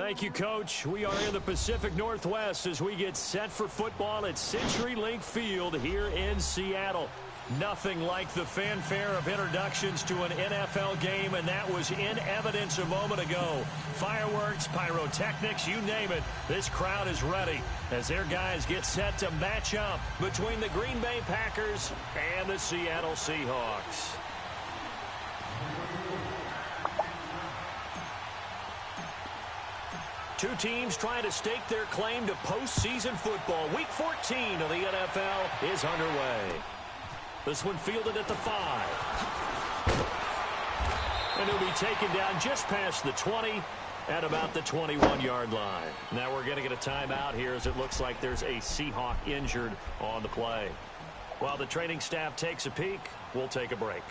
Thank you, Coach. We are in the Pacific Northwest as we get set for football at CenturyLink Field here in Seattle. Nothing like the fanfare of introductions to an NFL game, and that was in evidence a moment ago. Fireworks, pyrotechnics, you name it. This crowd is ready as their guys get set to match up between the Green Bay Packers and the Seattle Seahawks. Two teams trying to stake their claim to postseason football. Week 14 of the NFL is underway. This one fielded at the 5. And he'll be taken down just past the 20 at about the 21-yard line. Now we're going to get a timeout here as it looks like there's a Seahawk injured on the play. While the training staff takes a peek, we'll take a break.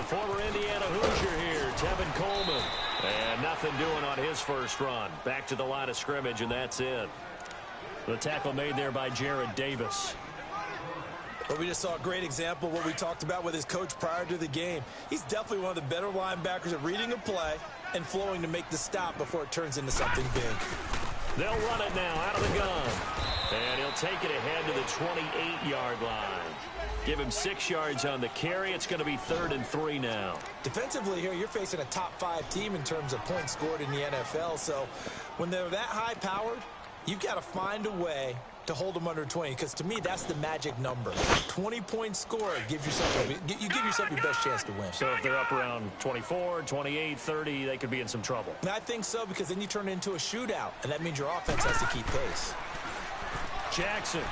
Former Indiana Hoosier here, Tevin Coleman. And nothing doing on his first run. Back to the line of scrimmage, and that's it. The tackle made there by Jared Davis. Well, we just saw a great example of what we talked about with his coach prior to the game. He's definitely one of the better linebackers at reading a play and flowing to make the stop before it turns into something big. They'll run it now out of the gun. And he'll take it ahead to the 28-yard line. Give him 6 yards on the carry. It's going to be 3rd and 3 now. Defensively here, you're facing a top-5 team in terms of points scored in the NFL. So when they're that high-powered, you've got to find a way to hold them under 20. Because to me, that's the magic number. 20 points scored gives yourself you give yourself your best chance to win. So if they're up around 24, 28, 30, they could be in some trouble. And I think so, because then you turn it into a shootout, and that means your offense has to keep pace. Jackson.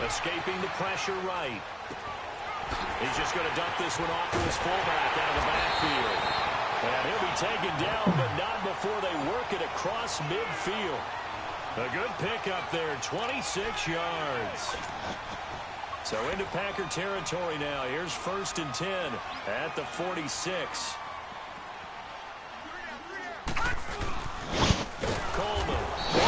Escaping the pressure right. He's just going to dump this one off to his fullback out of the backfield. And he'll be taken down, but not before they work it across midfield. A good pickup there, 26 yards. So into Packer territory now. Here's 1st and 10 at the 46. Coleman.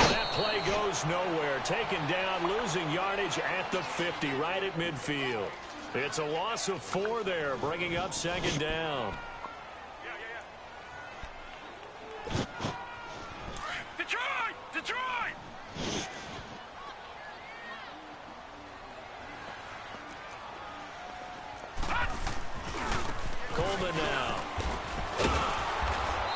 That play goes nowhere. Taken down, losing yardage at the 50, right at midfield. It's a loss of 4 there, bringing up 2nd down. Detroit! Coleman now.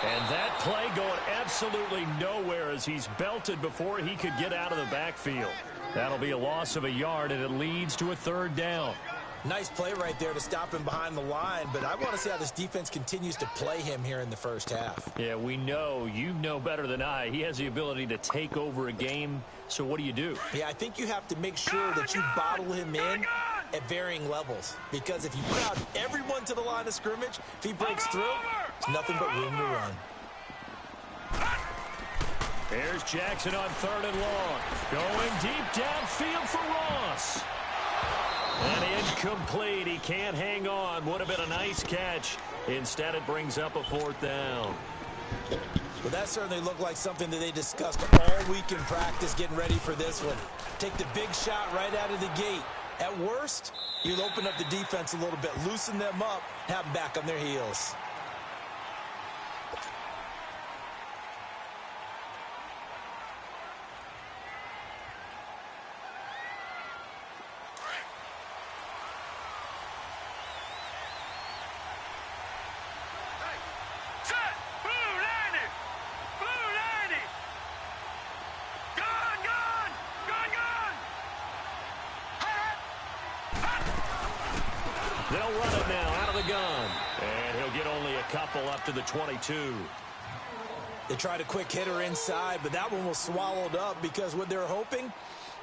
And that play going absolutely nowhere as he's belted before he could get out of the backfield. That'll be a loss of a yard, and it leads to a 3rd down. Nice play right there to stop him behind the line, but I want to see how this defense continues to play him here in the first half. Yeah, we know. You know better than I. He has the ability to take over a game, so what do you do? Yeah, I think you have to make sure that you bottle him in at varying levels, because if you crowd everyone to the line of scrimmage, if he breaks through, there's nothing but room to run. Here's Jackson on 3rd and long. Going deep downfield for Ross. And incomplete. He can't hang on. Would have been a nice catch. Instead, it brings up a 4th down. Well, that certainly looked like something that they discussed all week in practice getting ready for this one. Take the big shot right out of the gate. At worst, you'll open up the defense a little bit, loosen them up, have them back on their heels. They'll run it now out of the gun. And he'll get only a couple up to the 22. They tried a quick hitter inside, but that one was swallowed up because what they're hoping,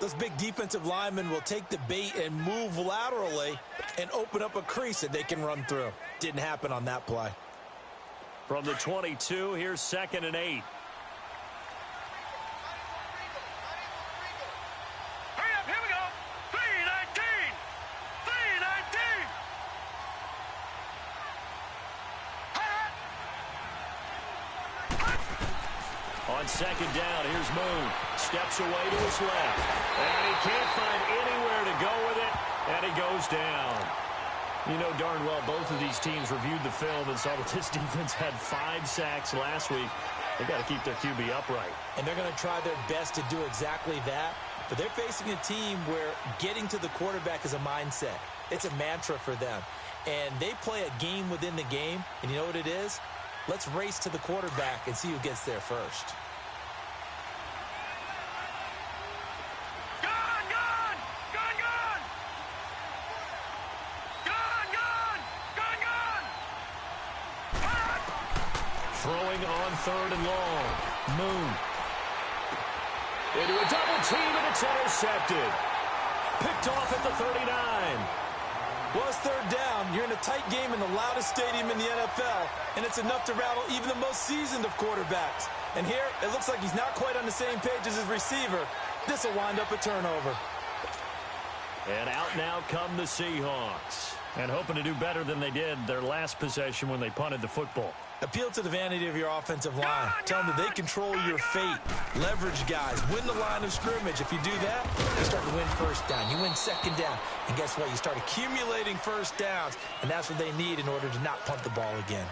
those big defensive linemen will take the bait and move laterally and open up a crease that they can run through. Didn't happen on that play. From the 22, here's 2nd and 8. Hurry up, here we go. 3 and On second down, here's Moon. Steps away to his left. And he can't find anywhere to go with it. And he goes down. You know darn well both of these teams reviewed the film and saw that this defense had 5 sacks last week. They've got to keep their QB upright. And they're going to try their best to do exactly that. But they're facing a team where getting to the quarterback is a mindset. It's a mantra for them. And they play a game within the game. And you know what it is? Let's race to the quarterback and see who gets there first. Throwing on third and long. Moon. Into a double team, and it's intercepted. Picked off at the 39. Well, it's third down. You're in a tight game in the loudest stadium in the NFL, and it's enough to rattle even the most seasoned of quarterbacks. And here, it looks like he's not quite on the same page as his receiver. This will wind up a turnover. And out now come the Seahawks. And hoping to do better than they did their last possession when they punted the football. Appeal to the vanity of your offensive line. Tell them that they control your fate. Leverage guys. Win the line of scrimmage. If you do that, you start to win first down. You win second down. And guess what? You start accumulating first downs. And that's what they need in order to not punt the ball again.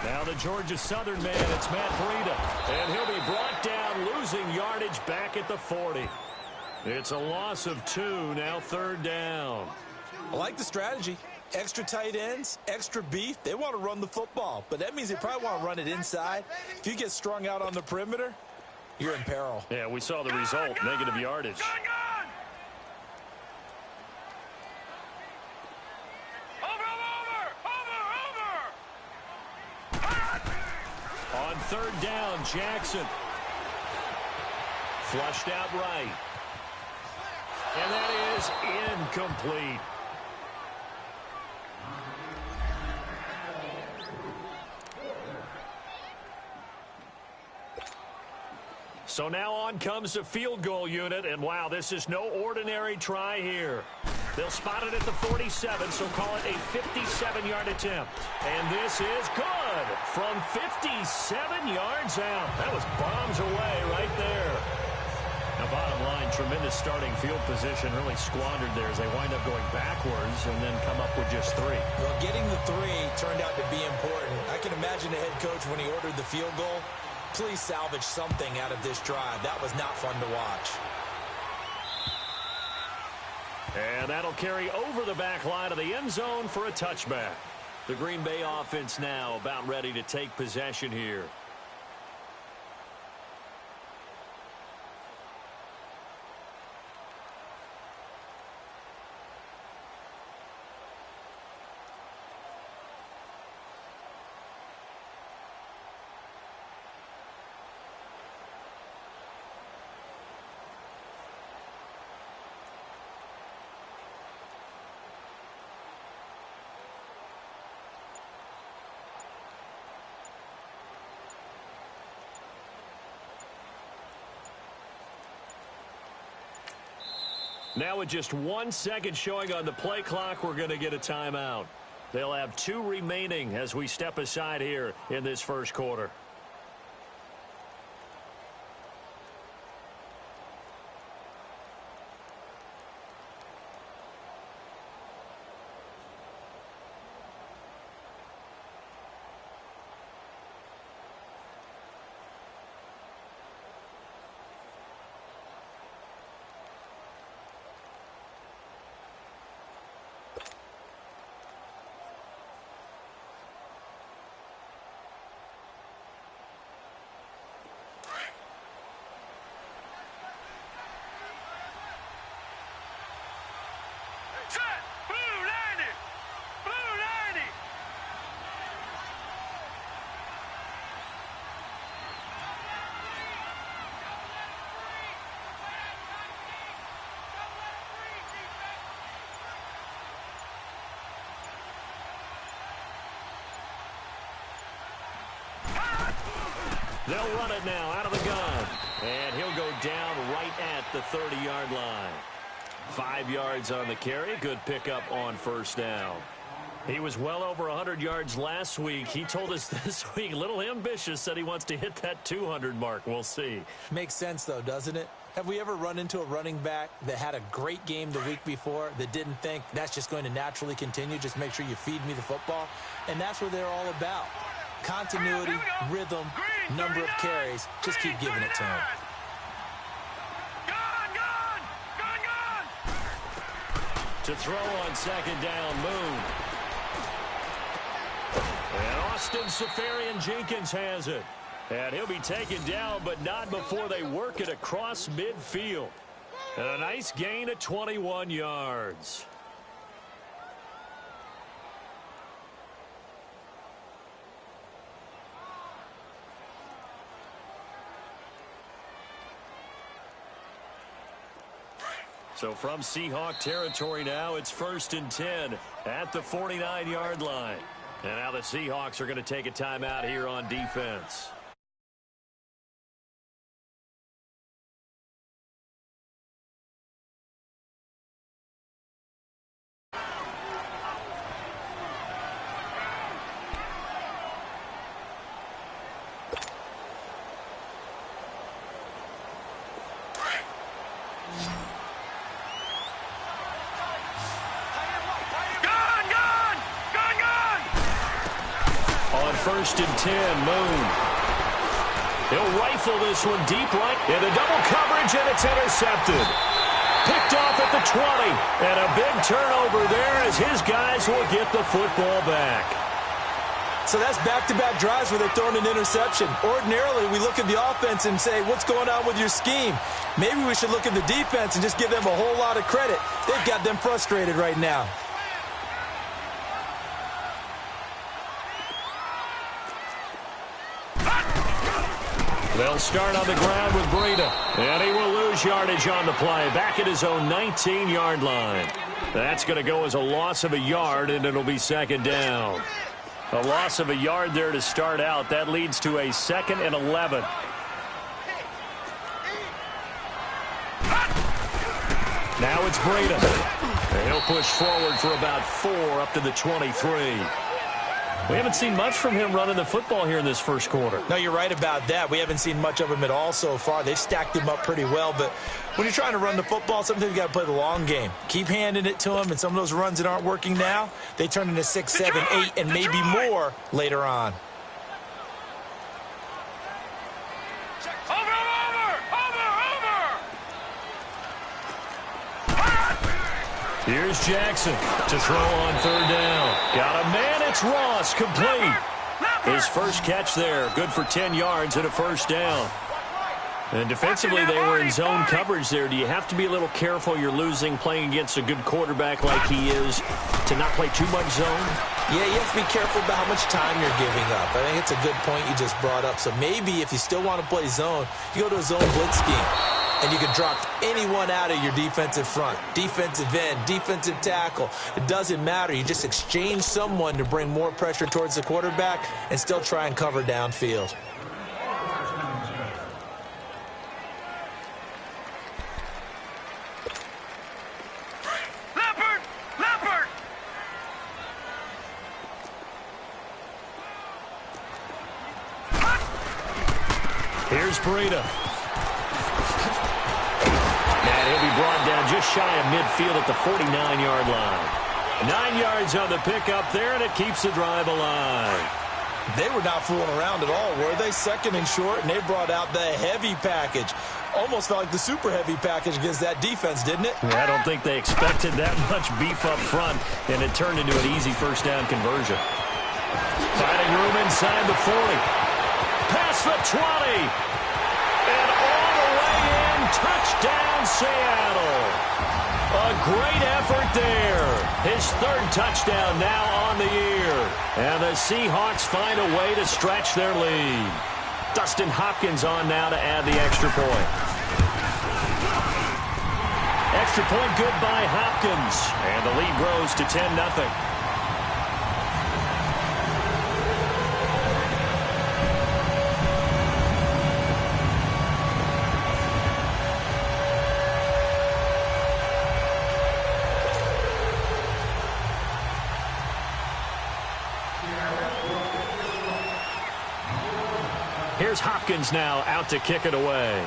Now the Georgia Southern man, it's Matt Breida. And he'll be brought down, losing yardage back at the 40. It's a loss of 2, now third down. I like the strategy. Extra tight ends, extra beef. They want to run the football, but that means they probably want to run it inside. If you get strung out on the perimeter, you're in peril. Yeah, we saw the result, negative yardage. On third down, Jackson. Flushed out right. And that is incomplete. So now on comes the field goal unit, and wow, this is no ordinary try here. They'll spot it at the 47, so call it a 57-yard attempt. And this is good from 57 yards out. That was bombs away right there. Now, bottom line, tremendous starting field position, really squandered there as they wind up going backwards and then come up with just 3. Well, getting the 3 turned out to be important. I can imagine the head coach when he ordered the field goal. Please salvage something out of this drive. That was not fun to watch. And that'll carry over the back line of the end zone for a touchback. The Green Bay offense now about ready to take possession here. Now with just 1 second showing on the play clock, we're going to get a timeout. They'll have 2 remaining as we step aside here in this first quarter. They'll run it now out of the gun. And he'll go down right at the 30-yard line. 5 yards on the carry. Good pickup on first down. He was well over 100 yards last week. He told us this week, a little ambitious, said he wants to hit that 200 mark. We'll see. Makes sense, though, doesn't it? Have we ever run into a running back that had a great game the week before that didn't think that's just going to naturally continue? Just make sure you feed me the football. And that's what they're all about. Continuity, rhythm, number of carries. Just keep giving it to him. To throw on second down, Moon. And Austin Safarian-Jenkins has it. And he'll be taken down, but not before they work it across midfield. And a nice gain of 21 yards. So from Seahawk territory now, it's 1st and 10 at the 49-yard line. And now the Seahawks are going to take a timeout here on defense. On 1st and 10, Moon. He'll rifle this one deep right into double coverage, and it's intercepted. Picked off at the 20, and a big turnover there as his guys will get the football back. So that's back-to-back drives where they're throwing an interception. Ordinarily, we look at the offense and say, what's going on with your scheme? Maybe we should look at the defense and just give them a whole lot of credit. They've got them frustrated right now. They'll start on the ground with Breida, and he will lose yardage on the play, back at his own 19-yard line. That's going to go as a loss of a yard, and it'll be second down. A loss of a yard there to start out. That leads to a 2nd and 11. Now it's Breida. And he'll push forward for about 4 up to the 23. We haven't seen much from him running the football here in this first quarter. No, you're right about that. We haven't seen much of him at all so far. They've stacked him up pretty well, but when you're trying to run the football, sometimes you got to play the long game. Keep handing it to him, and some of those runs that aren't working now, they turn into 6, 7, 8, and maybe more later on. Here's Jackson to throw on 3rd down. Got a man, it's Ross, complete. His first catch there, good for 10 yards and a first down. And defensively, they were in zone coverage there. Do you have to be a little careful you're losing playing against a good quarterback like he is to not play too much zone? Yeah, you have to be careful about how much time you're giving up. I think it's a good point you just brought up. So maybe if you still want to play zone, you go to a zone blitz scheme. And you can drop anyone out of your defensive front, defensive end, defensive tackle. It doesn't matter. You just exchange someone to bring more pressure towards the quarterback and still try and cover downfield. Leopard! Here's Breida. He'll be brought down just shy of midfield at the 49-yard line. 9 yards on the pickup there, and it keeps the drive alive. They were not fooling around at all, were they? 2nd and short, and they brought out the heavy package. Almost felt like the super heavy package against that defense, didn't it? I don't think they expected that much beef up front, and it turned into an easy first down conversion. Finding room inside the 40. Past the 20. And all the way in, touchdown Seattle. A great effort there. His 3rd touchdown now on the year. And the Seahawks find a way to stretch their lead. Dustin Hopkins on now to add the extra point. Extra point good by Hopkins. And the lead grows to 10-0. Here's Hopkins now out to kick it away.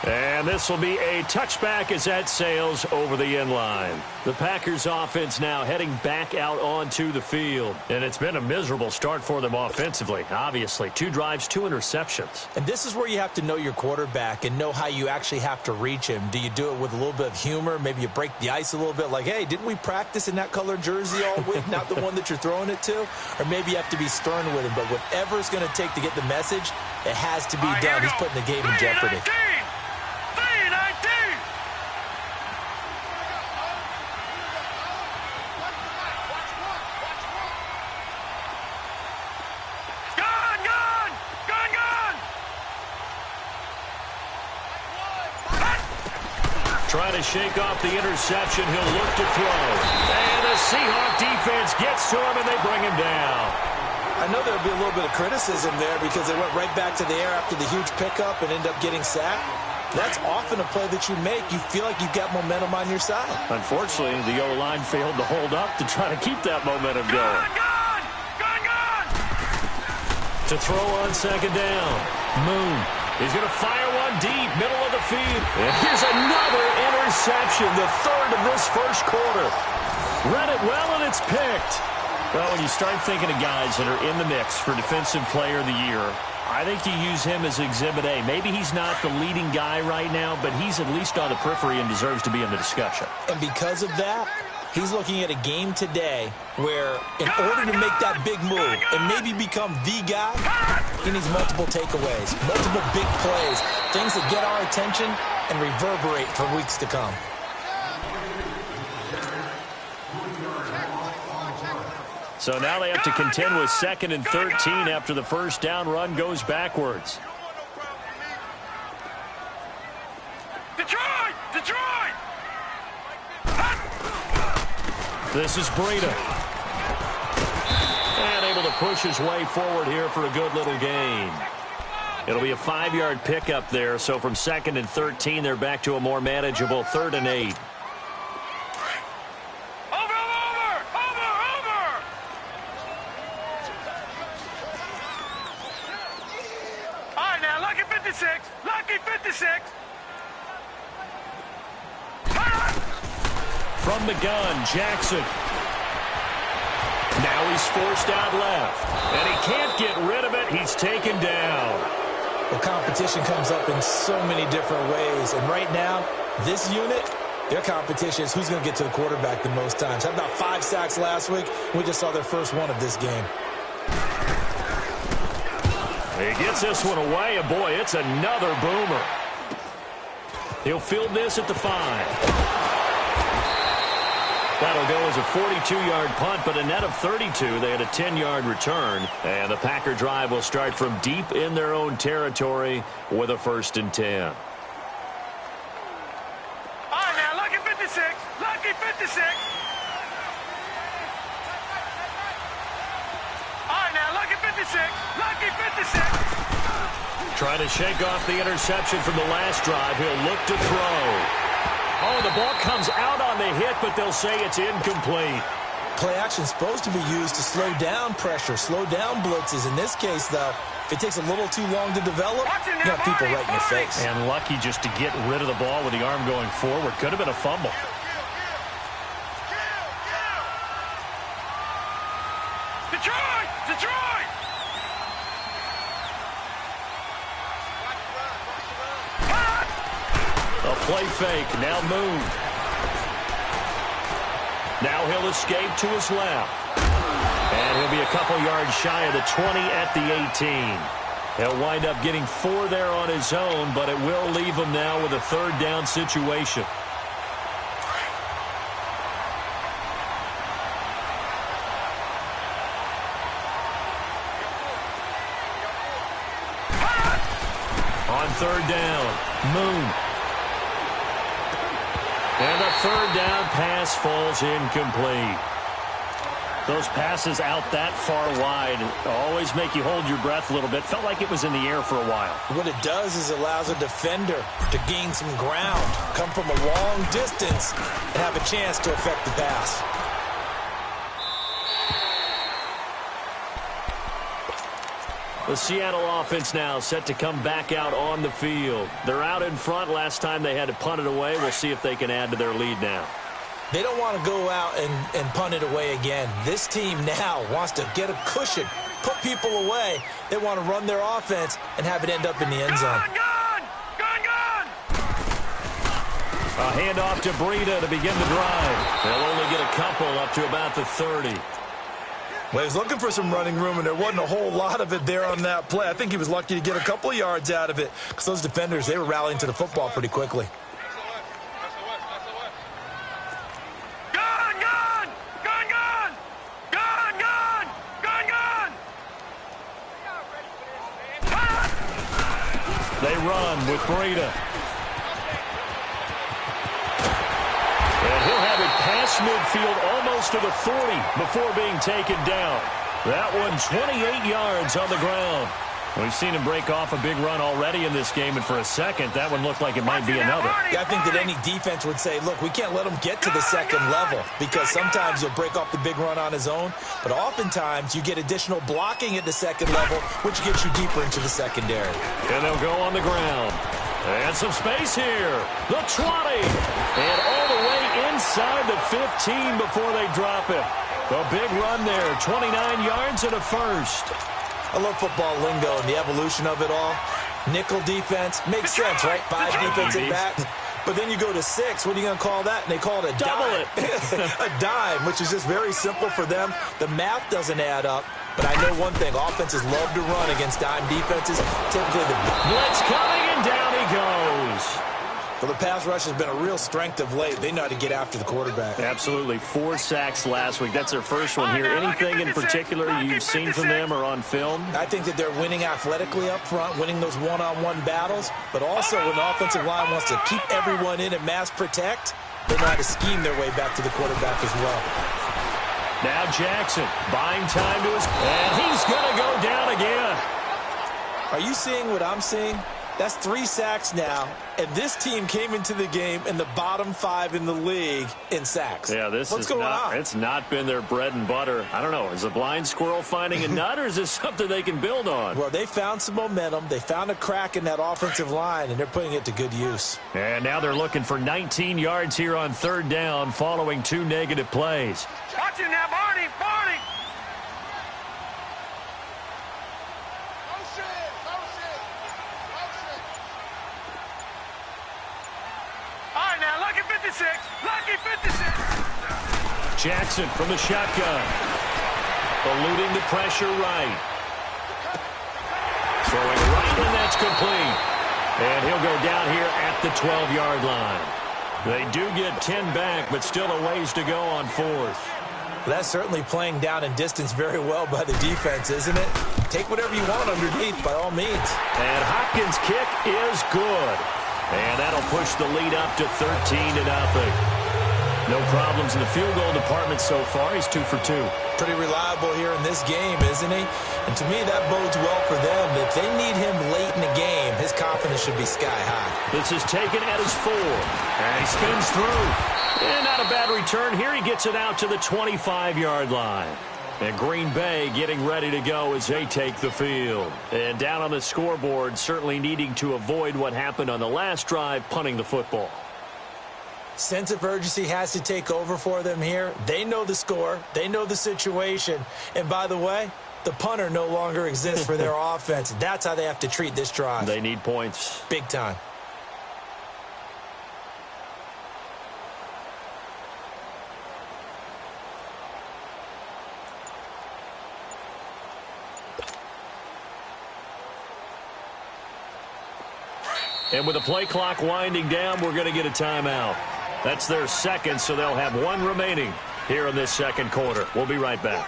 And this will be a touchback as that sails over the end line. The Packers offense now heading back out onto the field. And it's been a miserable start for them offensively. Obviously, 2 drives, 2 interceptions. And this is where you have to know your quarterback and know how you actually have to reach him. Do you do it with a little bit of humor? Maybe you break the ice a little bit like, hey, didn't we practice in that color jersey all week? Not the one that you're throwing it to? Or maybe you have to be stern with him. But whatever it's going to take to get the message, it has to be done. He's putting the game in jeopardy. Trying to shake off the interception. He'll look to throw. And the Seahawk defense gets to him, and they bring him down. I know there'll be a little bit of criticism there because they went right back to the air after the huge pickup and end up getting sacked. That's often a play that you make. You feel like you've got momentum on your side. Unfortunately, the O-line failed to hold up to try to keep that momentum going. Gone! To throw on second down. Moon. He's going to fire one deep, middle of the field. And here's another interception, the third of this first quarter. Read it well, and it's picked. Well, when you start thinking of guys that are in the mix for Defensive Player of the Year, I think you use him as Exhibit A. Maybe he's not the leading guy right now, but he's at least on the periphery and deserves to be in the discussion. And because of that, he's looking at a game today where in order to make that big move and maybe become the guy, he needs multiple takeaways, multiple big plays, things that get our attention and reverberate for weeks to come. So now they have to contend with 2nd and 13 after the first down run goes backwards. Detroit! Detroit! This is Breida. And able to push his way forward here for a good little gain. It'll be a 5-yard pickup there. So from 2nd and 13, they're back to a more manageable 3rd and 8. Lucky 56. From the gun, Jackson. Now he's forced out left. And he can't get rid of it. He's taken down. The competition comes up in so many different ways. And right now, this unit, their competition is who's going to get to the quarterback the most times. Had about 5 sacks last week. We just saw their first one of this game. He gets this one away, and boy, it's another boomer. He'll field this at the 5. That'll go as a 42-yard punt, but a net of 32. They had a 10-yard return, and the Packer drive will start from deep in their own territory with a 1st and 10. All right, now, lucky 56. Lucky 56. All right, now, lucky 56. Lucky 56. Trying to shake off the interception from the last drive. He'll look to throw. Oh, the ball comes out on the hit, but they'll say it's incomplete. Play action is supposed to be used to slow down pressure, slow down blitzes. In this case, though, if it takes a little too long to develop, you got people right in your face. And lucky just to get rid of the ball with the arm going forward. Could have been a fumble. Detroit! Detroit! A play fake. Now Moon. Now he'll escape to his left. And he'll be a couple yards shy of the 20 at the 18. He'll wind up getting 4 there on his own, but it will leave him now with a 3rd down situation. On 3rd down, Moon. And the 3rd down pass falls incomplete. Those passes out that far wide always make you hold your breath a little bit. Felt like it was in the air for a while. What it does is it allows a defender to gain some ground, come from a long distance, and have a chance to affect the pass. The Seattle offense now set to come back out on the field. They're out in front. Last time they had to punt it away. We'll see if they can add to their lead now. They don't want to go out and punt it away again. This team now wants to get a cushion, put people away. They want to run their offense and have it end up in the end zone. A handoff to Breida to begin the drive. They'll only get a couple up to about the 30. Well, he was looking for some running room, and there wasn't a whole lot of it there on that play. I think he was lucky to get a couple of yards out of it because those defenders, they were rallying to the football pretty quickly. They run with Breida. And he'll have it past midfield almost to the 40 before being taken down. That one 28 yards on the ground. We've seen him break off a big run already in this game, and for a second, that one looked like it might be another. Yeah, I think that any defense would say, look, we can't let him get to the second level because sometimes he'll break off the big run on his own, but oftentimes you get additional blocking at the second level, which gets you deeper into the secondary. And they'll go on the ground. And some space here. The 20. And all the way inside the 15 before they drop it. A big run there, 29 yards and a first. I love football lingo and the evolution of it all. Nickel defense makes sense, right? 5 defensive backs. But then you go to 6. What are you going to call that? And they call it a dime. A dime, which is just very simple for them. The math doesn't add up. But I know one thing. Offenses love to run against dime defenses. Typically the blitz coming, and down he goes. Well, the pass rush has been a real strength of late. They know how to get after the quarterback. Absolutely. 4 sacks last week. That's their first one here. Anything in particular you've seen from them or on film? I think that they're winning athletically up front, winning those one-on-one battles. But also when the offensive line wants to keep everyone in and mass protect, they know how to scheme their way back to the quarterback as well. Now Jackson buying time to his... And he's going to go down again. Are you seeing what I'm seeing? That's 3 sacks now, and this team came into the game in the bottom 5 in the league in sacks. Yeah, What's going on? It's not been their bread and butter. I don't know. Is a blind squirrel finding a nut, or is this something they can build on? Well, they found some momentum. They found a crack in that offensive line, and they're putting it to good use. And now they're looking for 19 yards here on 3rd down following 2 negative plays. Watch it now, Barney! Barney! Lucky 56. Jackson from the shotgun. Eluding the pressure right. Throwing right, and that's complete. And he'll go down here at the 12-yard line. They do get 10 back, but still a ways to go on 4th. That's certainly playing down in distance very well by the defense, isn't it? Take whatever you want underneath, by all means. And Hopkins' kick is good. And that'll push the lead up to 13-0. No problems in the field goal department so far. He's 2 for 2. Pretty reliable here in this game, isn't he? And to me, that bodes well for them. If they need him late in the game, his confidence should be sky high. This is taken at his 4. And he spins through. And not a bad return here. He gets it out to the 25-yard line. And Green Bay getting ready to go as they take the field. And down on the scoreboard, certainly needing to avoid what happened on the last drive, punting the football. Sense of urgency has to take over for them here. They know the score. They know the situation. And by the way, the punter no longer exists for their offense. That's how they have to treat this drive. They need points. Big time. And with the play clock winding down, we're going to get a timeout. That's their second, so they'll have 1 remaining here in this second quarter. We'll be right back.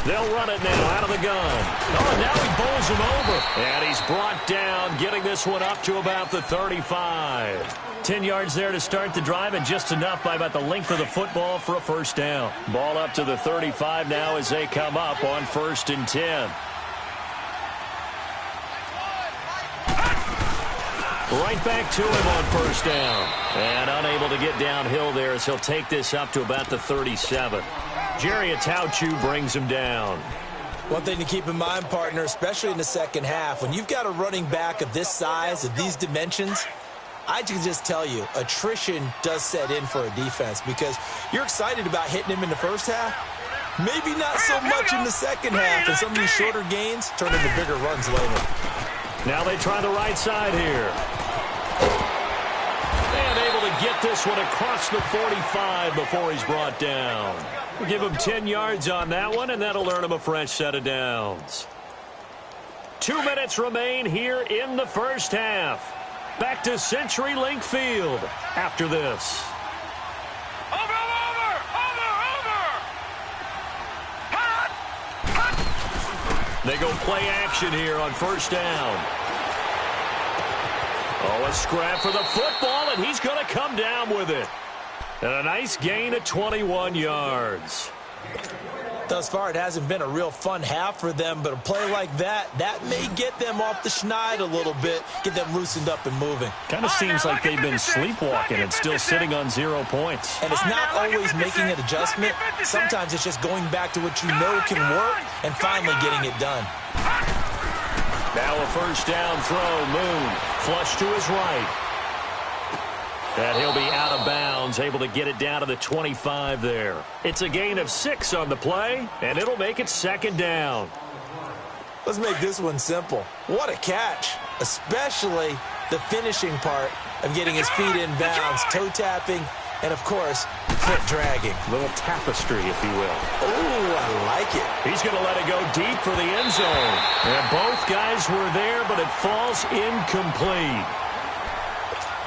They'll run it now out of the gun. Oh, now he bowls him over. And he's brought down, getting this one up to about the 35. 10 yards there to start the drive, and just enough by about the length of the football for a first down. Ball up to the 35 now as they come up on 1st and 10. Right back to him on first down. And unable to get downhill there as he'll take this up to about the 37. Yayo Que TTU brings him down. One thing to keep in mind, partner, especially in the second half, when you've got a running back of this size, of these dimensions, I can just tell you, attrition does set in for a defense because you're excited about hitting him in the first half. Maybe not so much in the second half, and some of these shorter gains turn into bigger runs later. Now they try the right side here. And able to get this one across the 45 before he's brought down. We'll give him 10 yards on that one, and that'll earn him a fresh set of downs. 2 minutes remain here in the first half. Back to CenturyLink Field after this. They go play action here on first down. Oh, a scrap for the football, and he's going to come down with it. And a nice gain of 21 yards. Thus far, it hasn't been a real fun half for them, but a play like that may get them off the schneid a little bit, get them loosened up and moving. Kind of seems like they've been sleepwalking and still sitting on 0 points. And it's not always making an adjustment. Sometimes it's just going back to what you know can work and finally getting it done. Now a first down throw. Moon flush to his right. And he'll be out of bounds, able to get it down to the 25 there. It's a gain of 6 on the play, and it'll make it second down. Let's make this one simple. What a catch, especially the finishing part of getting his feet in bounds, toe tapping, and, of course, foot dragging. A little tapestry, if you will. Oh, I like it. He's going to let it go deep for the end zone. And both guys were there, but it falls incomplete.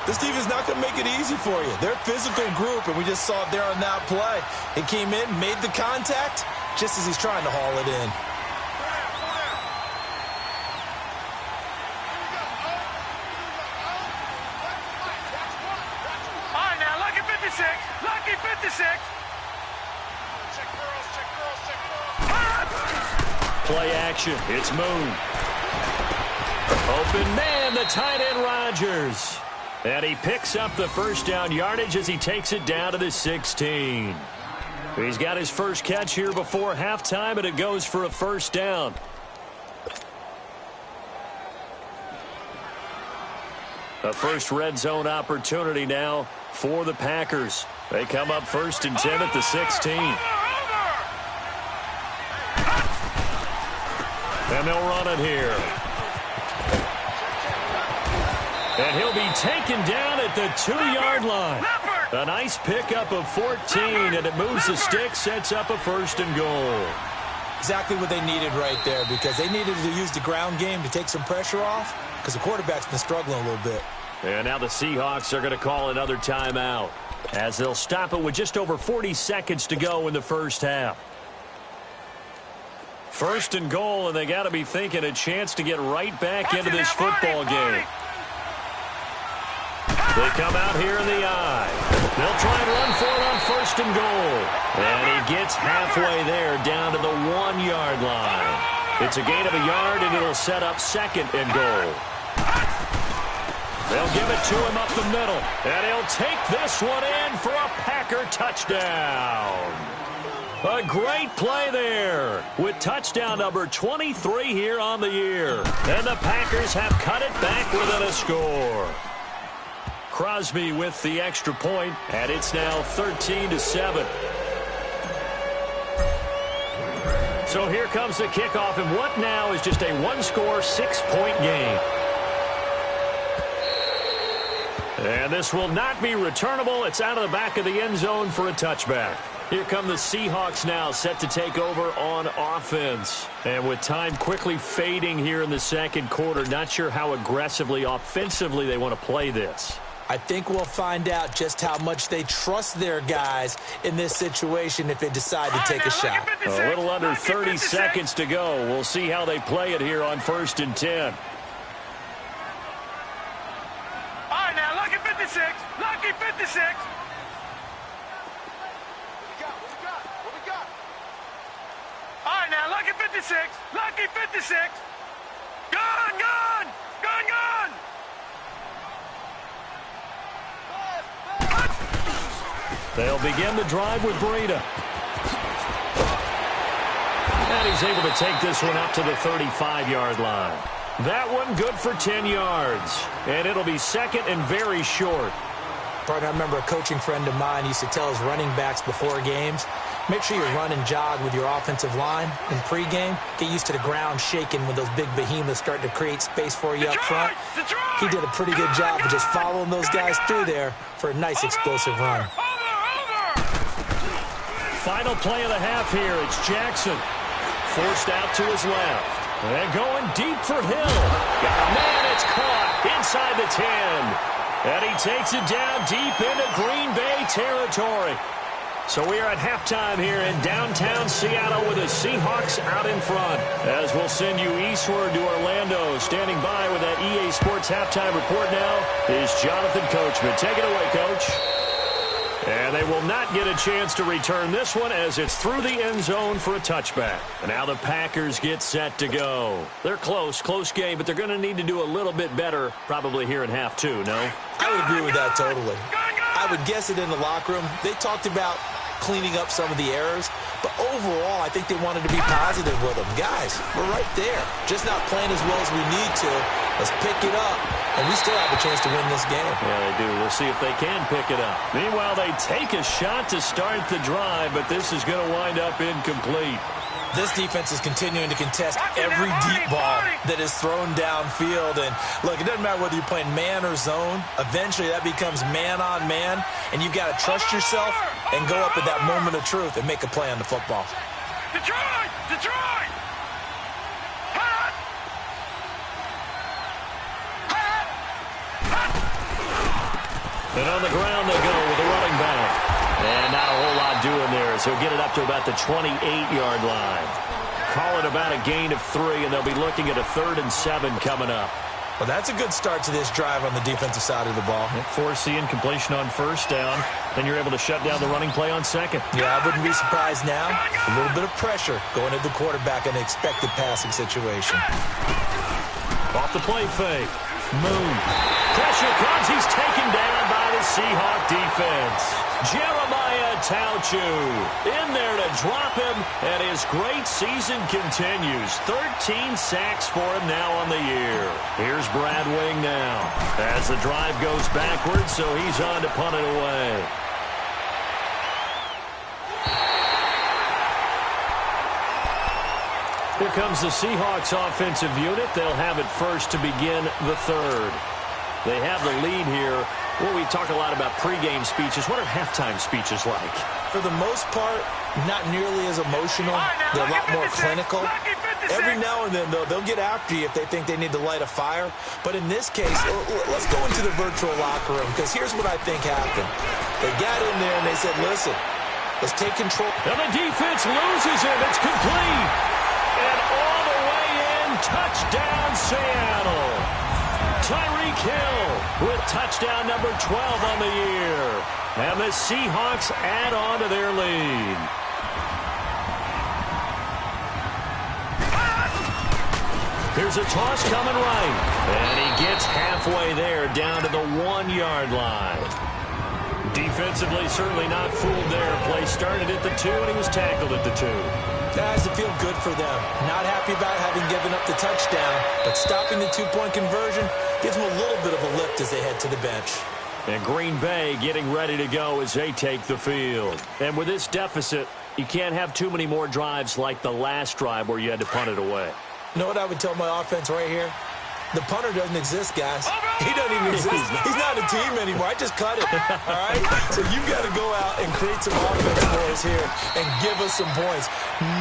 This team is not going to make it easy for you. They're a physical group, and we just saw it there on that play. He came in, made the contact, just as he's trying to haul it in. All right, now, lucky 56. Lucky 56. Play action. It's Moon. Open man, the tight end Rodgers. And he picks up the first down yardage as he takes it down to the 16. He's got his first catch here before halftime, and it goes for a first down. A first red zone opportunity now for the Packers. They come up first and 10 at the 16. And they'll run it here. And he'll be taken down at the 2-yard line. A nice pickup of 14, and it moves the stick, sets up a first and goal. Exactly what they needed right there, because they needed to use the ground game to take some pressure off, because the quarterback's been struggling a little bit. And now the Seahawks are going to call another timeout, as they'll stop it with just over 40 seconds to go in the first half. First and goal, and they got to be thinking a chance to get right back into this football game. They come out here in the eye. They'll try and run for it on first and goal. And he gets halfway there down to the 1-yard line. It's a gain of a yard, and it'll set up second and goal. They'll give it to him up the middle. And he'll take this one in for a Packer touchdown. A great play there with touchdown number 23 here on the year. And the Packers have cut it back within a score. Crosby with the extra point, and it's now 13-7. So here comes the kickoff, and what now is just a one-score, 6-point game. And this will not be returnable. It's out of the back of the end zone for a touchback. Here come the Seahawks now, set to take over on offense. And with time quickly fading here in the second quarter, not sure how aggressively, offensively they want to play this. I think we'll find out just how much they trust their guys in this situation if they decide to take a shot. A little under 30 seconds to go. We'll see how they play it here on first and 10. All right, now, lucky 56. Lucky 56. What we got? All right, now, lucky 56. Lucky 56. Gun, gun. Gun, gun. They'll begin the drive with Breida. And he's able to take this one up to the 35-yard line. That one good for 10 yards. And it'll be second and very short. Partner, I remember a coaching friend of mine used to tell his running backs before games, make sure you run and jog with your offensive line in pregame. Get used to the ground shaking when those big behemoths start to create space for you up front. He did a pretty good job of just following those guys through there for a nice explosive run. Final play of the half here. It's Jackson. Forced out to his left. And going deep for Hill. Got a man, it's caught inside the 10. And he takes it down deep into Green Bay territory. So we are at halftime here in downtown Seattle with the Seahawks out in front. As we'll send you eastward to Orlando. Standing by with that EA Sports halftime report now is Jonathan Coachman. Take it away, Coach. And they will not get a chance to return this one as it's through the end zone for a touchback. And now the Packers get set to go. They're close game, but they're going to need to do a little bit better probably here in half two, no? I would agree with that totally. I would guess it in the locker room. They talked about cleaning up some of the errors, but overall, I think they wanted to be positive with them. Guys, we're right there. Just not playing as well as we need to. Let's pick it up, and we still have a chance to win this game. Yeah, they do. We'll see if they can pick it up. Meanwhile, they take a shot to start the drive, but this is going to wind up incomplete. This defense is continuing to contest every deep ball that is thrown downfield. And, look, it doesn't matter whether you're playing man or zone. Eventually, that becomes man-on-man, and you've got to trust yourself and go up at that moment of truth and make a play on the football. Detroit! Detroit! Hot! And on the ground they go with the running back. And not a whole lot doing there, so he'll get it up to about the 28-yard line. Call it about a gain of 3, and they'll be looking at a 3rd and 7 coming up. Well, that's a good start to this drive on the defensive side of the ball. Forcing incompletion on first down, then you're able to shut down the running play on second. Yeah, I wouldn't be surprised now. A little bit of pressure going at the quarterback in an expected passing situation. Off the play fake. Moon. Pressure comes. He's taken down by the Seahawk defense. Jeremiah Tauchu in there to drop him, and his great season continues. 13 sacks for him now on the year. Here's Brad Wing now as the drive goes backwards, so he's on to punt it away. Here comes the Seahawks offensive unit. They'll have it first to begin the third. They have the lead here. Well, we talk a lot about pregame speeches. What are halftime speeches like? For the most part, not nearly as emotional. They're a lot more clinical. Every now and then, though, they'll get after you if they think they need to light a fire. But in this case, let's go into the virtual locker room, because here's what I think happened. They got in there and they said, listen, let's take control. And the defense loses him. It's complete. And all the way in, touchdown Seattle. Tyreek Hill with touchdown number 12 on the year. And the Seahawks add on to their lead. Here's a toss coming right. And he gets halfway there down to the 1-yard line. Defensively, certainly not fooled there. Play started at the 2, and he was tackled at the 2. Guys, it feels good for them. Not happy about having given up the touchdown, but stopping the 2-point conversion gives them a little bit of a lift as they head to the bench. And Green Bay getting ready to go as they take the field. And with this deficit, you can't have too many more drives like the last drive where you had to punt it away. You know what I would tell my offense right here? The punter doesn't exist, guys. He doesn't even exist. He's not a team anymore. I just cut it, all right? So you got to go out and create some offense for us here and give us some points.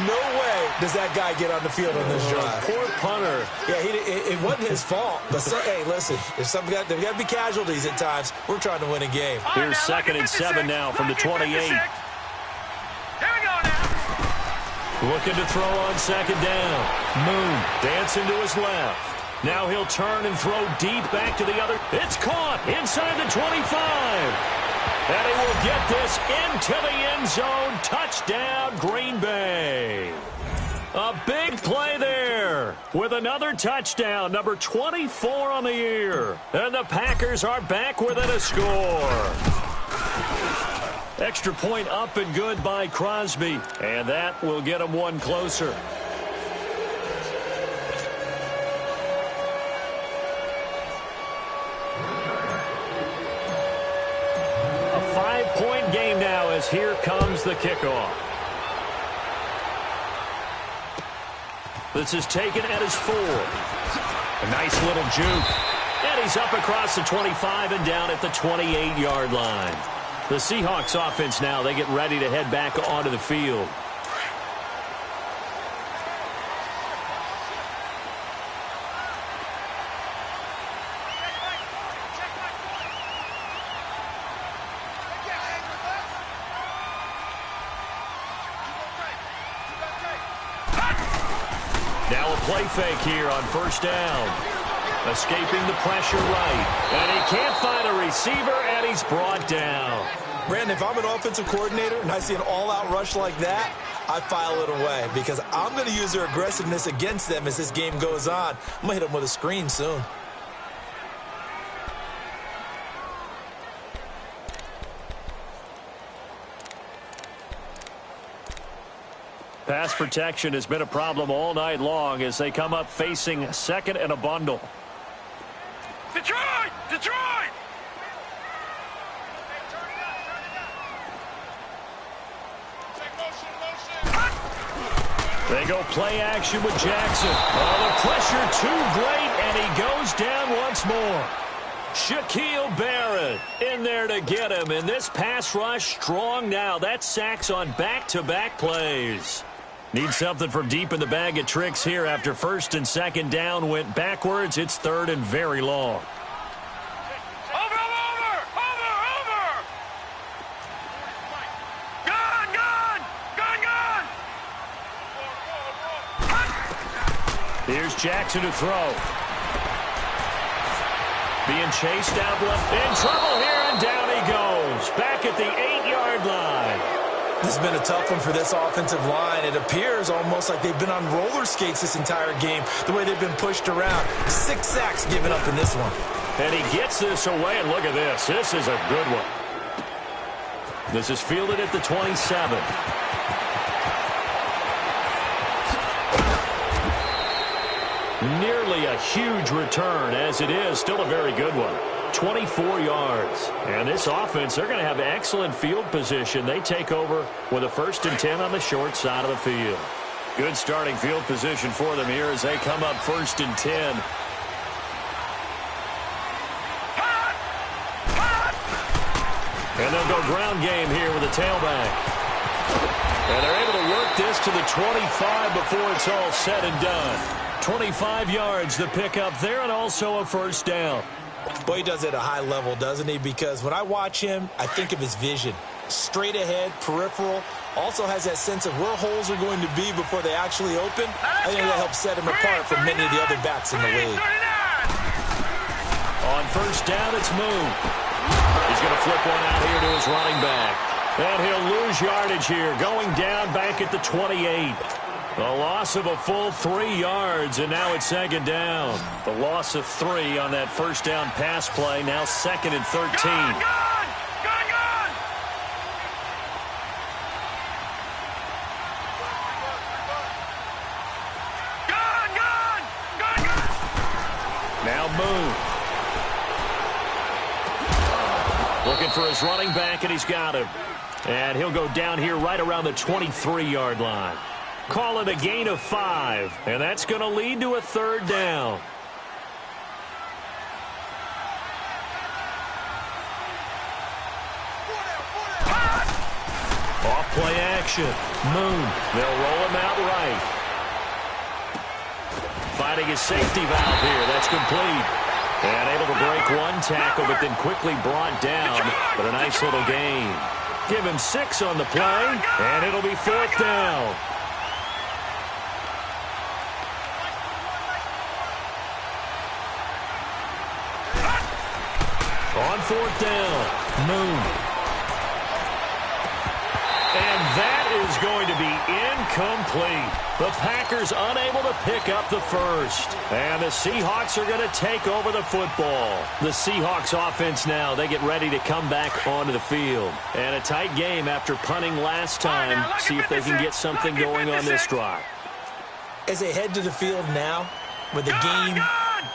No way does that guy get on the field on this drive. Poor punter. Yeah, it wasn't his fault. But, hey, listen, there's got to be casualties at times. We're trying to win a game. Here's 2nd and 7 now from the 28. Here we go now. Looking to throw on 2nd down. Moon dancing to his left. Now he'll turn and throw deep back to the other. It's caught inside the 25. And he will get this into the end zone. Touchdown, Green Bay. A big play there with another touchdown, number 24 on the year. And the Packers are back within a score. Extra point up and good by Crosby. And that will get him one closer. A 5-point game now as here comes the kickoff. This is taken at his 4. A nice little juke. And he's up across the 25 and down at the 28-yard line. The Seahawks offense now, they get ready to head back onto the field. Now a play fake here on first down. Escaping the pressure right. And he can't find a receiver, and he's brought down. Brandon, if I'm an offensive coordinator and I see an all-out rush like that, I file it away because I'm going to use their aggressiveness against them as this game goes on. I'm going to hit them with a screen soon. Pass protection has been a problem all night long as they come up facing second and a bundle. Detroit! Detroit! They go play action with Jackson. Oh, the pressure too great, and he goes down once more. Shaquille Barrett in there to get him, and this pass rush strong now. That's sacks on back-to-back plays. Need something from deep in the bag of tricks here after first and second down went backwards. It's third and very long. Here's Jackson to throw. Being chased out left. In trouble here, and down he goes. Back at the 8-yard line. This has been a tough one for this offensive line. It appears almost like they've been on roller skates this entire game, the way they've been pushed around. 6 sacks given up in this one. And he gets this away, and look at this. This is a good one. This is fielded at the 27. Nearly a huge return, as it is still a very good one. 24 yards. And this offense, they're going to have excellent field position. They take over with a 1st and 10 on the short side of the field. Good starting field position for them here as they come up 1st and 10. And they'll go ground game here with a tailback. And they're able to work this to the 25 before it's all said and done. 25 yards the pickup there, and also a first down. Boy, he does it at a high level, doesn't he? Because when I watch him, I think of his vision. Straight ahead, peripheral. Also has that sense of where holes are going to be before they actually open. I think that helps set him apart from many of the other backs in the league. On first down, it's Moon. He's going to flip one out here to his running back. And he'll lose yardage here, going down back at the 28. The loss of a full 3 yards, and now it's second down. The loss of 3 on that first down pass play, now 2nd and 13. Now Moon. Looking for his running back, and he's got him. And he'll go down here right around the 23-yard line. Call it a gain of 5, and that's going to lead to a third down. Off play action. Moon. They'll roll him out right. Finding his safety valve here. That's complete. And able to break one tackle, but then quickly brought down. But a nice little gain. Give him 6 on the play, and it'll be 4th down. On 4th down, Moon. And that is going to be incomplete. The Packers unable to pick up the first. And the Seahawks are going to take over the football. The Seahawks offense now, they get ready to come back onto the field. And a tight game after punting last time. See if they can get something going on this drive. As they head to the field now, with the game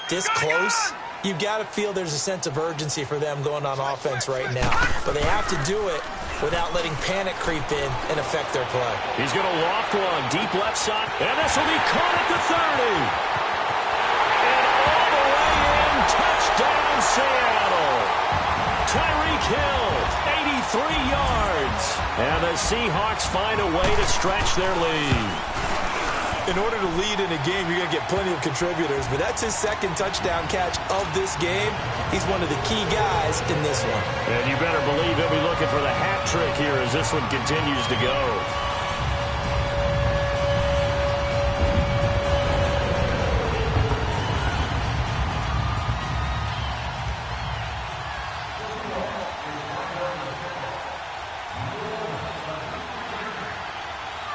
this close, you've got to feel there's a sense of urgency for them going on offense right now. But they have to do it without letting panic creep in and affect their play. He's going to loft one, deep left side, and this will be caught at the 30. And all the way in, touchdown Seattle. Tyreek Hill, 83 yards. And the Seahawks find a way to stretch their lead. In order to lead in a game, you're going to get plenty of contributors, but that's his second touchdown catch of this game. He's one of the key guys in this one. And you better believe he'll be looking for the hat trick here as this one continues to go.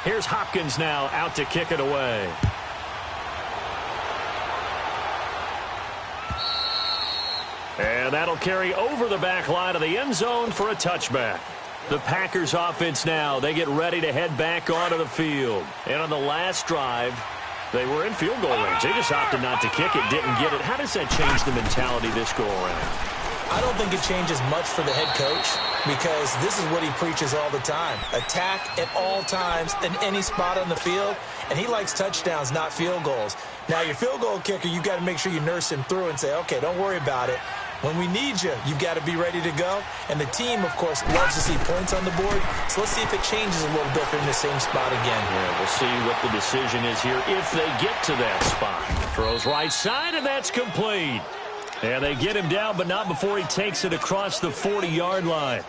Here's Hopkins now out to kick it away. And that'll carry over the back line of the end zone for a touchback. The Packers offense now, they get ready to head back onto the field. And on the last drive, they were in field goal range. They just opted not to kick it, didn't get it. How does that change the mentality this go around? I don't think it changes much for the head coach because this is what he preaches all the time. Attack at all times in any spot on the field, and he likes touchdowns, not field goals. Now, your field goal kicker, you've got to make sure you nurse him through and say, okay, don't worry about it. When we need you, you've got to be ready to go. And the team, of course, loves to see points on the board. So let's see if it changes a little bit from the same spot again. Yeah, we'll see what the decision is here if they get to that spot. Throws right side, and that's complete. And they get him down, but not before he takes it across the 40-yard line.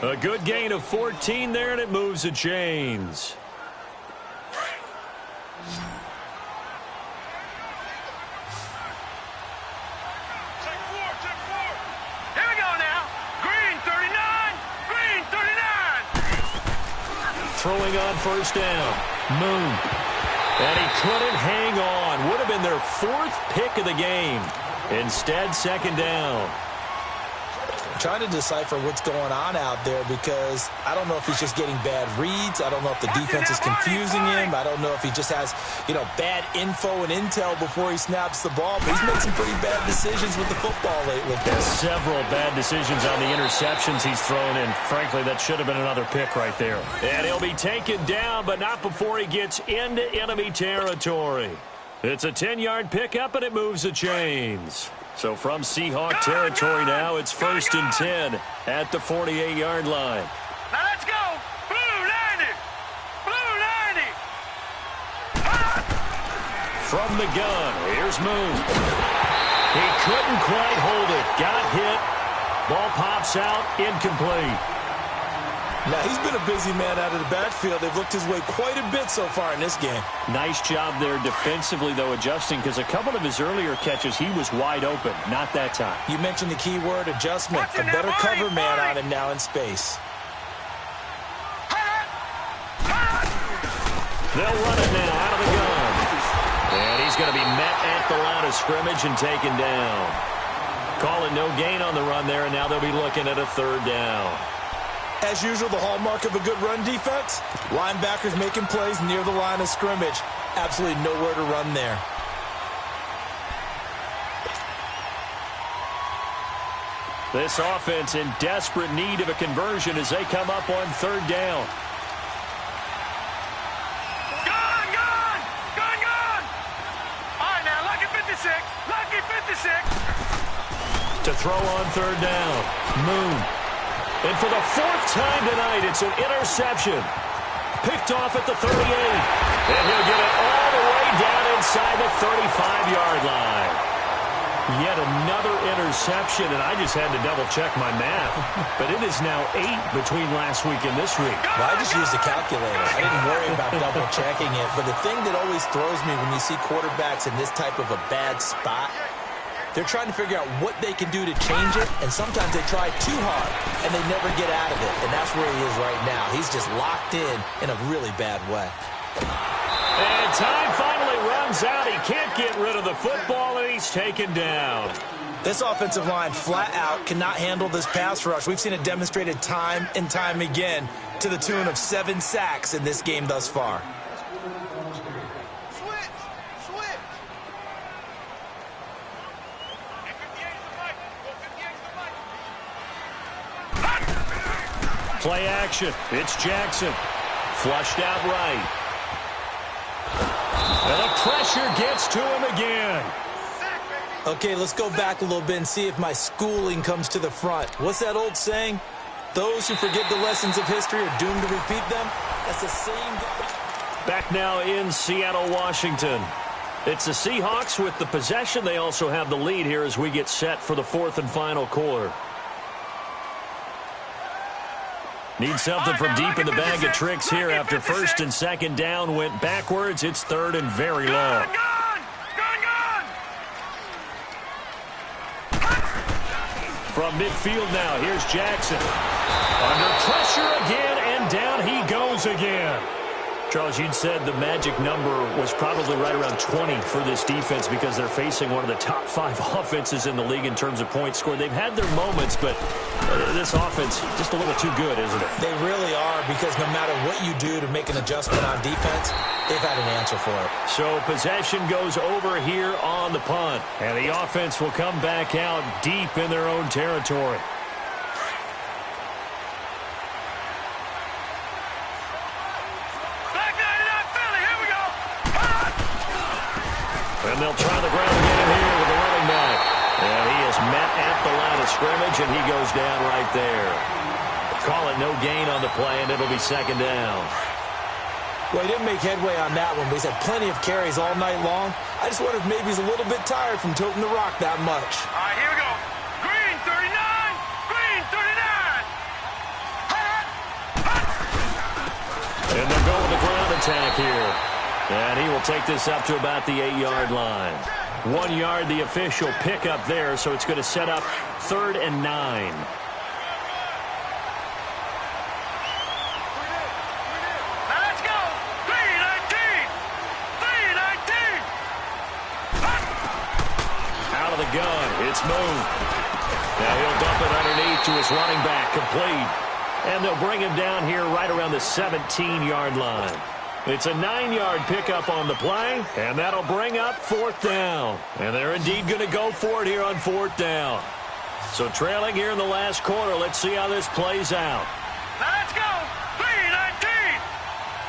A good gain of 14 there, and it moves the chains. Here we go now. Green 39. Green 39. Throwing on first down. Moon. And he couldn't hang on. Would have been their fourth pick of the game. Instead, second down. I'm trying to decipher what's going on out there because I don't know if he's just getting bad reads. I don't know if the defense is confusing him. I don't know if he just has, bad info and intel before he snaps the ball. But he's made some pretty bad decisions with the football lately. There's several bad decisions on the interceptions he's thrown, and frankly, that should have been another pick right there. And he'll be taken down, but not before he gets into enemy territory. It's a 10-yard pickup, and it moves the chains. So from Seahawk territory now, it's 1st and 10 at the 48-yard line. Now let's go. Blue 90. Blue 90. From the gun, here's Moon. He couldn't quite hold it. Got hit. Ball pops out, incomplete. Now, he's been a busy man out of the backfield. They've looked his way quite a bit so far in this game. Nice job there defensively, though, adjusting, because a couple of his earlier catches, he was wide open. Not that time. You mentioned the key word, adjustment. A better cover man on him now in space. They'll run it now out of the gun. And he's going to be met at the line of scrimmage and taken down. Calling no gain on the run there, and now they'll be looking at a third down. As usual, the hallmark of a good run defense, linebackers making plays near the line of scrimmage. Absolutely nowhere to run there. This offense in desperate need of a conversion as they come up on third down. Gone, gone, gone, gone. All right, now, lucky 56, lucky 56. To throw on third down, Moon. And for the fourth time tonight, it's an interception. Picked off at the 38. And he'll get it all the way down inside the 35-yard line. Yet another interception, and I just had to double-check my math. But it is now 8 between last week and this week. Well, I just used a calculator. I didn't worry about double-checking it. But the thing that always throws me when you see quarterbacks in this type of a bad spot, they're trying to figure out what they can do to change it, and sometimes they try too hard, and they never get out of it. And that's where he is right now. He's just locked in a really bad way. And time finally runs out. He can't get rid of the football, and he's taken down. This offensive line flat out cannot handle this pass rush. We've seen it demonstrated time and time again to the tune of 7 sacks in this game thus far. Play action. It's Jackson. Flushed out right. And the pressure gets to him again. Okay, let's go back a little bit and see if my schooling comes to the front. What's that old saying? Those who forget the lessons of history are doomed to repeat them. That's the same guy. Back now in Seattle, Washington. It's the Seahawks with the possession. They also have the lead here as we get set for the 4th and final quarter. Need something from deep in the bag of tricks here after 1st and 2nd down went backwards. It's 3rd and very long. From midfield now, here's Jackson. Under pressure again, and down he goes again. Charles, you'd said the magic number was probably right around 20 for this defense because they're facing one of the top 5 offenses in the league in terms of points scored. They've had their moments, but this offense just a little too good, isn't it? They really are, because no matter what you do to make an adjustment on defense, they've had an answer for it. So possession goes over here on the punt, and the offense will come back out deep in their own territory. And they'll try the ground game here with the running back. And he is met at the line of scrimmage, and he goes down right there. Call it no gain on the play, and it'll be 2nd down. Well, he didn't make headway on that one, but he's had plenty of carries all night long. I just wonder if maybe he's a little bit tired from toting the rock that much. All right, here we go. Green 39. Green 39. And they'll go with the ground attack here. And he will take this up to about the 8-yard line. 1 yard, the official pickup there, so it's going to set up 3rd and 9. Now let's go. 319. 319. Out of the gun, it's moved. Now he'll dump it underneath to his running back, complete. And they'll bring him down here right around the 17-yard line. It's a 9-yard pickup on the play, and that'll bring up 4th down. And they're indeed going to go for it here on 4th down. So trailing here in the last quarter, let's see how this plays out. Now let's go. 319.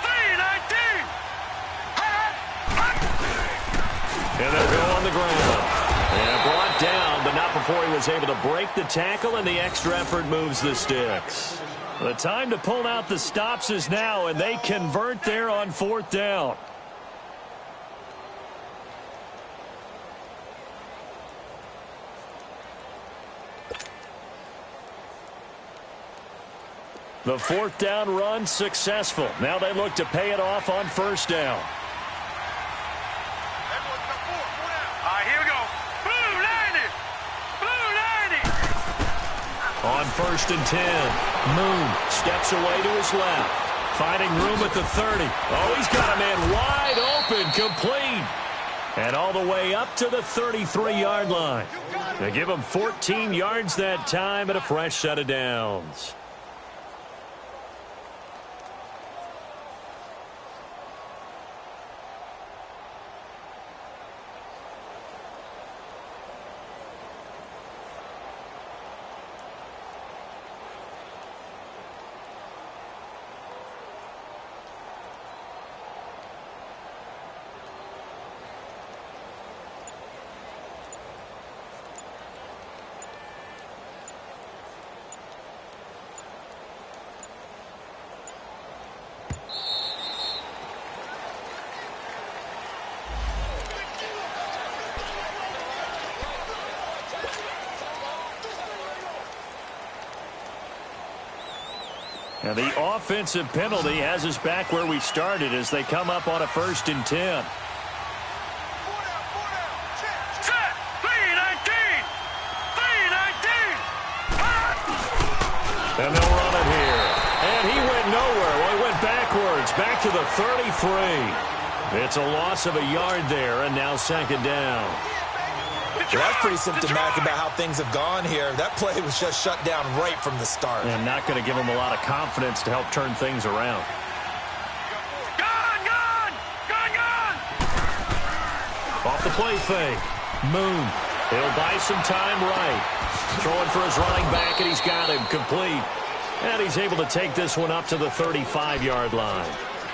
319. And they'll go on the ground. And brought down, but not before he was able to break the tackle, and the extra effort moves the sticks. The time to pull out the stops is now, and they convert there on 4th down. The 4th down run successful. Now they look to pay it off on 1st down. Everyone's got 4 down. All right, here we go. Blue 90. Blue 90. On 1st and 10, Moon steps away to his left, finding room at the 30. Oh, he's got a man wide open, complete. And all the way up to the 33-yard line. They give him 14 yards that time and a fresh set of downs. And the offensive penalty has us back where we started as they come up on a 1st and 10. Set. 319. 319. And they'll run it here. And he went nowhere. Well, he went backwards, back to the 33. It's a loss of a yard there, and now second down. Well, that's pretty symptomatic about how things have gone here. That play was just shut down right from the start. And not going to give them a lot of confidence to help turn things around. Off the play fake. Moon. He'll buy some time right. Throwing for his running back, and he's got him complete. And he's able to take this one up to the 35-yard line.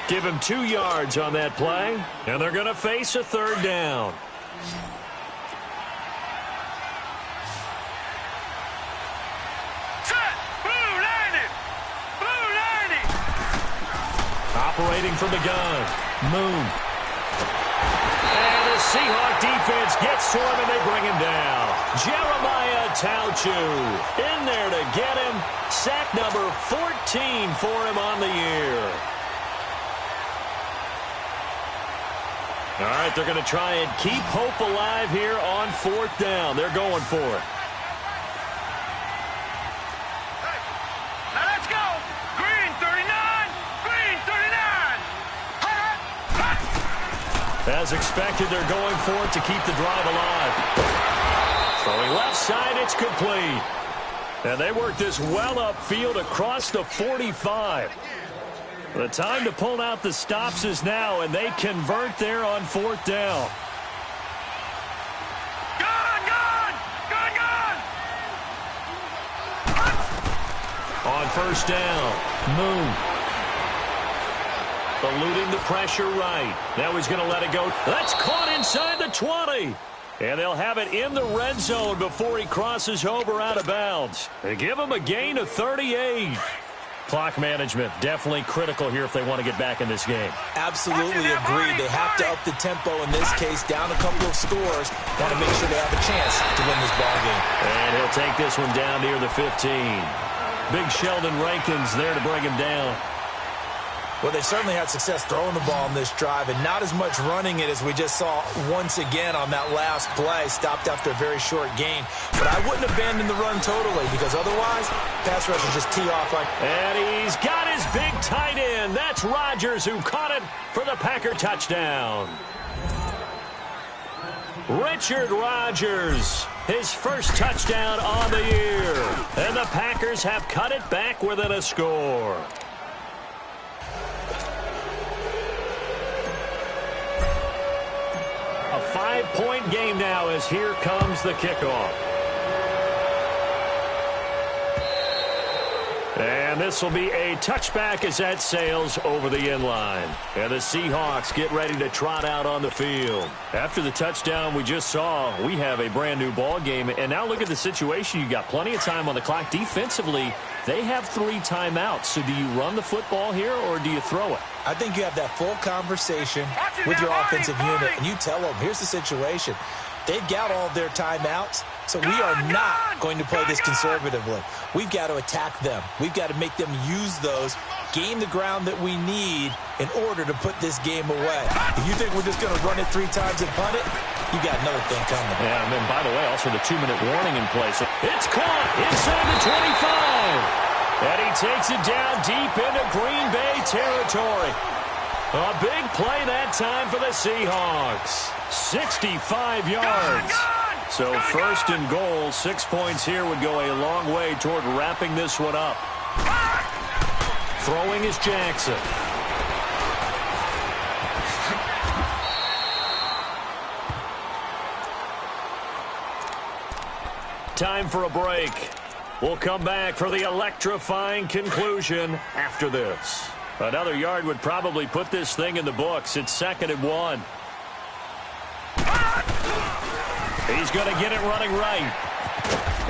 Give him 2 yards on that play, and they're going to face a third down. Operating from the gun. Moon. And the Seahawk defense gets to him, and they bring him down. Jeremiah Tauchu in there to get him. Sack number 14 for him on the year. All right, they're going to try and keep hope alive here on 4th down. They're going for it. As expected, they're going for it to keep the drive alive. Throwing left side, it's complete. And they work this well upfield across the 45. The time to pull out the stops is now, and they convert there on 4th down. On 1st down, Moon. Eluding the pressure right. Now he's going to let it go. That's caught inside the 20. And they'll have it in the red zone before he crosses over out of bounds. They give him a gain of 38. Clock management definitely critical here if they want to get back in this game. Absolutely agreed. They have to up the tempo in this case, down a couple of scores. Want to make sure they have a chance to win this ball game. And he'll take this one down near the 15. Big Sheldon Rankins there to bring him down. Well, they certainly had success throwing the ball in this drive, and not as much running it as we just saw once again on that last play. Stopped after a very short gain. But I wouldn't abandon the run totally, because otherwise, pass rush will just tee off like... And he's got his big tight end. That's Rodgers who caught it for the Packer touchdown. Richard Rodgers, his first touchdown on the year. And the Packers have cut it back within a score. A 5-point game now as here comes the kickoff. And this will be a touchback as that sails over the end line. And the Seahawks get ready to trot out on the field. After the touchdown we just saw, we have a brand new ball game. And now look at the situation. You got plenty of time on the clock. Defensively, they have 3 timeouts. So do you run the football here or do you throw it? I think you have that full conversation with your offensive unit, and you tell them, here's the situation. They've got all of their timeouts, so we are not going to play this conservatively. We've got to attack them. We've got to make them use those, gain the ground that we need in order to put this game away. If you think we're just going to run it 3 times and punt it, you got another thing coming. Yeah, and then, by the way, also the 2-minute warning in place. It's caught inside the 25. And he takes it down deep into Green Bay territory. A big play that time for the Seahawks. 65 yards. So 1st and goal, 6 points here would go a long way toward wrapping this one up. Throwing is Jackson. Time for a break. We'll come back for the electrifying conclusion after this. Another yard would probably put this thing in the books. It's 2nd and 1. He's going to get it running right.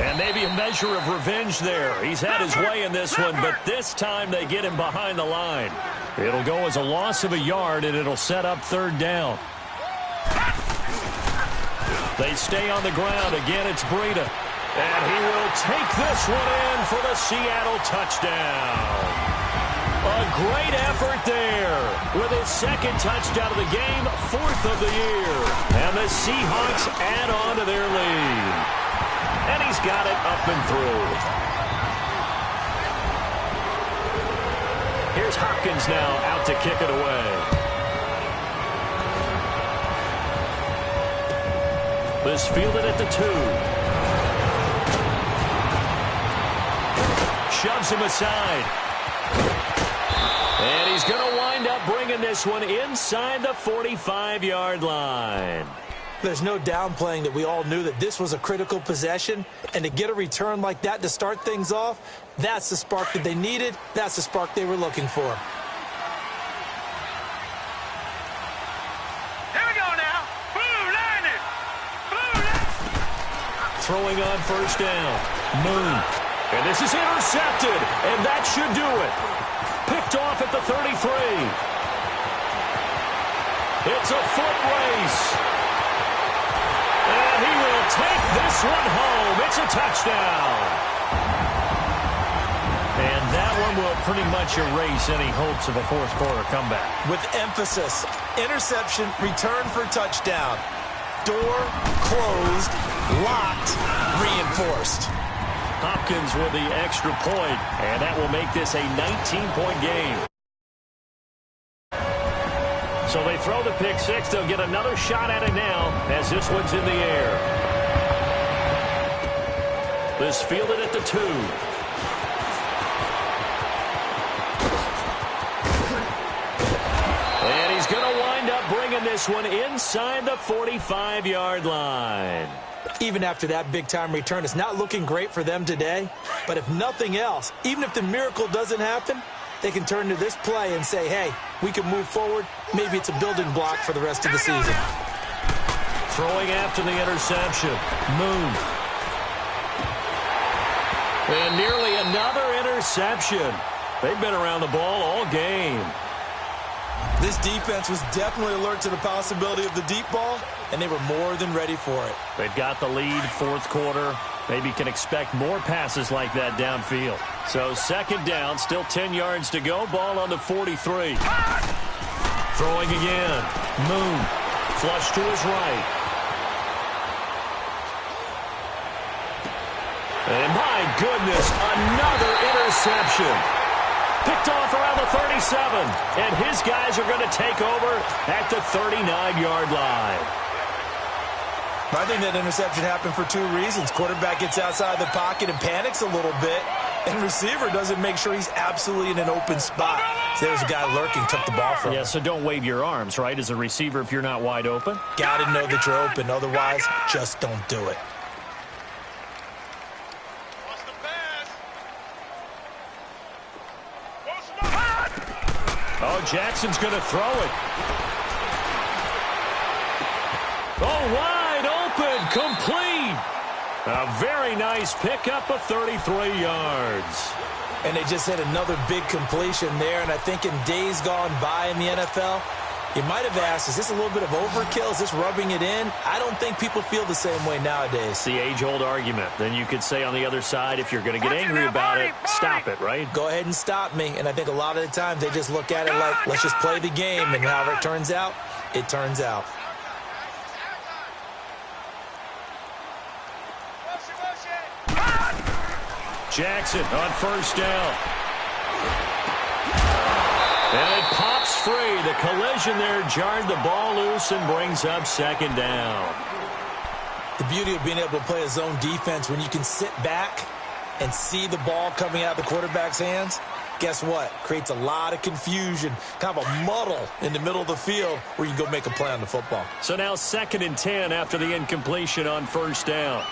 And maybe a measure of revenge there. He's had his way in this one, but this time they get him behind the line. It'll go as a loss of a yard, and it'll set up 3rd down. They stay on the ground. Again, it's Breida. And he will take this one in for the Seattle touchdown. A great effort there with his 2nd touchdown of the game, 4th of the year. And the Seahawks add on to their lead. And he's got it up and through. Here's Hopkins now out to kick it away. This fielded at the 2. Shoves him aside. And he's going to wind up bringing this one inside the 45-yard line. There's no downplaying that we all knew that this was a critical possession, and to get a return like that to start things off, that's the spark that they needed. That's the spark they were looking for. Here we go now. Blue line it. Blue line. Throwing on first down. Moon. And this is intercepted, and that should do it. Picked off at the 33. It's a foot race. And he will take this one home. It's a touchdown. And that one will pretty much erase any hopes of a fourth quarter comeback. With emphasis, interception, return for touchdown. Door closed, locked, reinforced. Hopkins with the extra point, and that will make this a 19-point game. So they throw the pick six. They'll get another shot at it now as this one's in the air. This fielded at the 2. And he's going to wind up bringing this one inside the 45-yard line. Even after that big-time return, it's not looking great for them today. But if nothing else, even if the miracle doesn't happen, they can turn to this play and say, hey, we can move forward. Maybe it's a building block for the rest of the season. Throwing after the interception. Moon. And nearly another interception. They've been around the ball all game. This defense was definitely alert to the possibility of the deep ball, and they were more than ready for it. They've got the lead, fourth quarter. Maybe can expect more passes like that downfield. So second down, still 10 yards to go. Ball on the 43. Throwing again. Moon. Flush to his right. And my goodness, another interception. Picked off around the 37. And his guys are going to take over at the 39-yard line. I think that interception happened for two reasons. Quarterback gets outside the pocket and panics a little bit, and receiver doesn't make sure he's absolutely in an open spot. So there's a guy lurking, took the ball from him. Yeah, so don't wave your arms, right, as a receiver if you're not wide open? Got to know that you're open. Otherwise, just don't do it. Oh, Jackson's going to throw it. Oh, wide open, complete. A very nice pickup of 33 yards. And they just had another big completion there, and I think in days gone by in the NFL, you might have asked, is this a little bit of overkill? Is this rubbing it in? I don't think people feel the same way nowadays. It's the age-old argument. Then you could say on the other side, if you're going to get angry about it, stop it, right? Go ahead and stop me. And I think a lot of the times they just look at it like, let's just play the game, and however it turns out, it turns out. Jackson on first down. And it pops free. The collision there jarred the ball loose and brings up second down. The beauty of being able to play a zone defense when you can sit back and see the ball coming out of the quarterback's hands, guess what? Creates a lot of confusion, kind of a muddle in the middle of the field where you can go make a play on the football. So now 2nd and 10 after the incompletion on first down.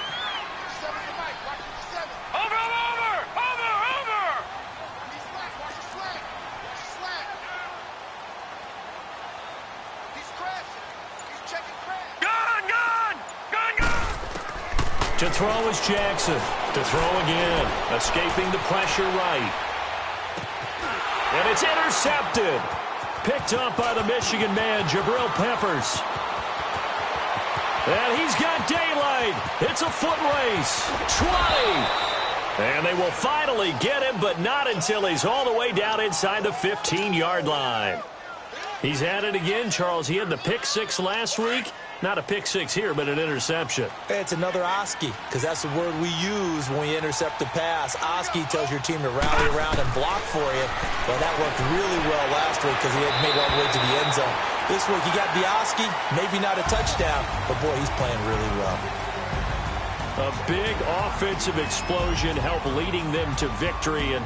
To throw is Jackson. To throw again. Escaping the pressure right. And it's intercepted. Picked up by the Michigan man, Jabril Peppers. And he's got daylight. It's a foot race. 20. And they will finally get him, but not until he's all the way down inside the 15-yard line. He's at it again, Charles. He had the pick six last week. Not a pick six here, but an interception. It's another Oski, because that's the word we use when we intercept the pass. Oski tells your team to rally around and block for you. Well, that worked really well last week because he had made it all the way to the end zone. This week, you got the Oski, maybe not a touchdown, but boy, he's playing really well. A big offensive explosion helped leading them to victory, and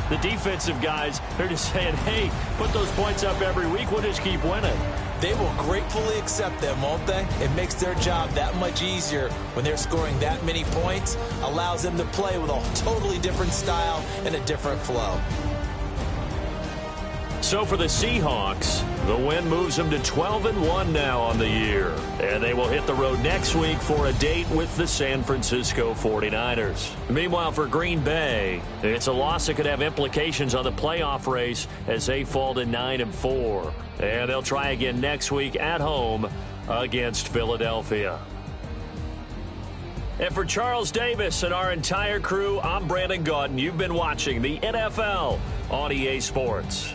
the defensive guys, they're just saying, hey, put those points up every week, we'll just keep winning. They will gratefully accept them, won't they? It makes their job that much easier when they're scoring that many points, allows them to play with a totally different style and a different flow. So for the Seahawks, the win moves them to 12-1 now on the year. And they will hit the road next week for a date with the San Francisco 49ers. Meanwhile, for Green Bay, it's a loss that could have implications on the playoff race as they fall to 9-4. And they'll try again next week at home against Philadelphia. And for Charles Davis and our entire crew, I'm Brandon Gaudin. You've been watching the NFL on EA Sports.